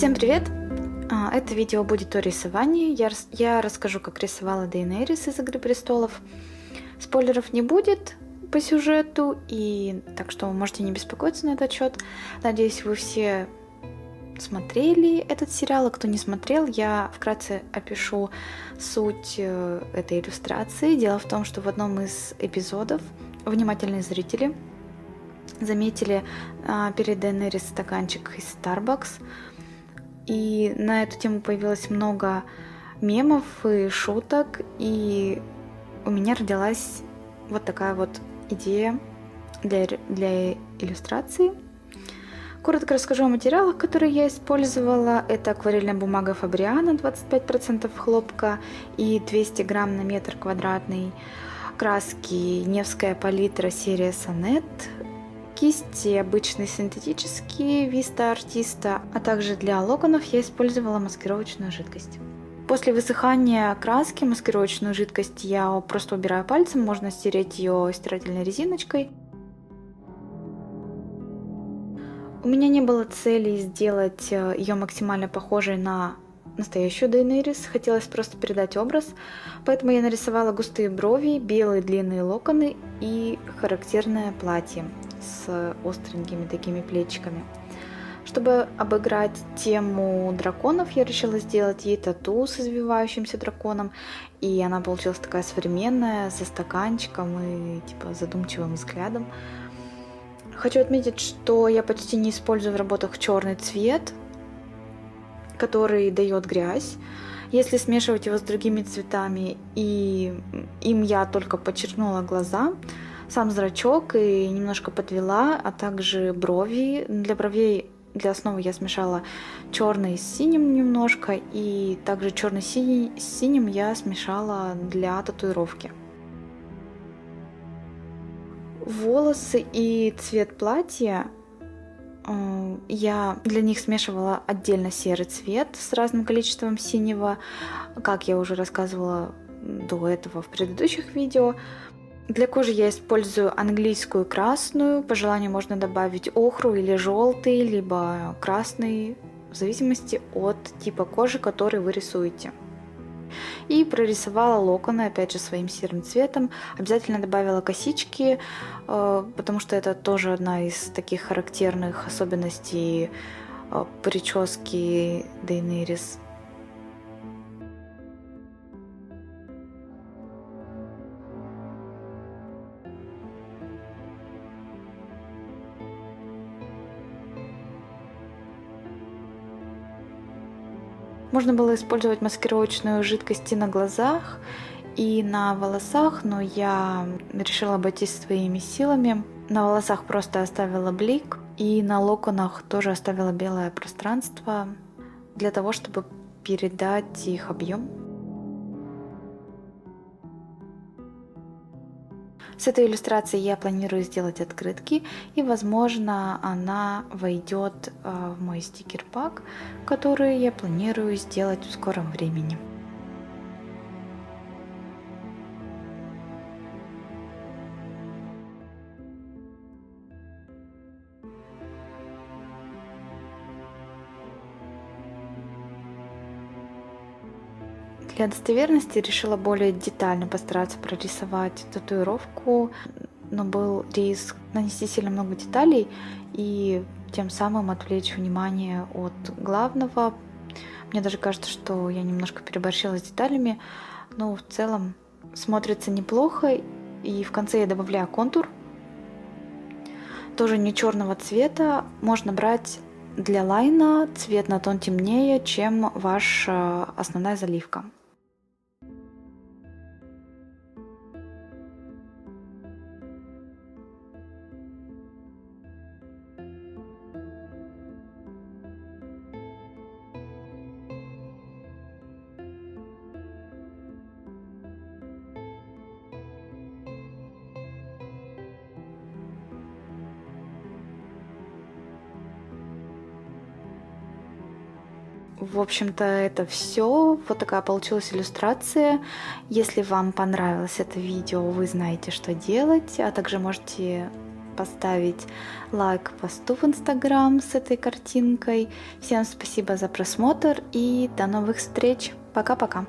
Всем привет! Это видео будет о рисовании. Я расскажу, как рисовала Дейенерис из «Игры престолов». Спойлеров не будет по сюжету, и так что вы можете не беспокоиться на этот счет. Надеюсь, вы все смотрели этот сериал, а кто не смотрел, я вкратце опишу суть этой иллюстрации. Дело в том, что в одном из эпизодов внимательные зрители заметили перед Дейенерис стаканчик из Starbucks, и на эту тему появилось много мемов и шуток, и у меня родилась вот такая вот идея для иллюстрации. Коротко расскажу о материалах, которые я использовала. Это акварельная бумага Фабриано, 25% хлопка и 200 грамм на метр квадратный. Краски Невская палитра серия Сонет. Кисти обычные синтетические Vista Artista, а также для локонов я использовала маскировочную жидкость. После высыхания краски маскировочную жидкость я просто убираю пальцем, можно стереть ее стирательной резиночкой. У меня не было цели сделать ее максимально похожей на настоящую Дейенерис, хотелось просто передать образ, поэтому я нарисовала густые брови, белые длинные локоны и характерное платье с остренькими такими плечиками. Чтобы обыграть тему драконов, я решила сделать ей тату с извивающимся драконом, и она получилась такая современная, со стаканчиком и типа задумчивым взглядом. Хочу отметить, что я почти не использую в работах черный цвет, который дает грязь. Если смешивать его с другими цветами, и им я только подчеркнула глаза, сам зрачок и немножко подвела, а также брови. Для бровей, для основы я смешала черный с синим немножко, и также черный с синим я смешала для татуировки. Волосы и цвет платья я для них смешивала отдельно серый цвет с разным количеством синего, как я уже рассказывала до этого в предыдущих видео. Для кожи я использую английскую красную, по желанию можно добавить охру или желтый, либо красный, в зависимости от типа кожи, который вы рисуете. И прорисовала локоны, опять же, своим серым цветом. Обязательно добавила косички, потому что это тоже одна из таких характерных особенностей прически Дейенерис. Можно было использовать маскировочную жидкость и на глазах, и на волосах, но я решила обойтись своими силами. На волосах просто оставила блик, и на локонах тоже оставила белое пространство для того, чтобы передать их объем. С этой иллюстрацией я планирую сделать открытки, и, возможно, она войдет в мой стикер-пак, который я планирую сделать в скором времени. Для достоверности решила более детально постараться прорисовать татуировку, но был риск нанести сильно много деталей и тем самым отвлечь внимание от главного. Мне даже кажется, что я немножко переборщила с деталями, но в целом смотрится неплохо. И в конце я добавляю контур, тоже не черного цвета. Можно брать для лайна цвет на тон темнее, чем ваша основная заливка. В общем-то, это все. Вот такая получилась иллюстрация. Если вам понравилось это видео, вы знаете, что делать, а также можете поставить лайк посту в Инстаграм с этой картинкой. Всем спасибо за просмотр и до новых встреч. Пока-пока.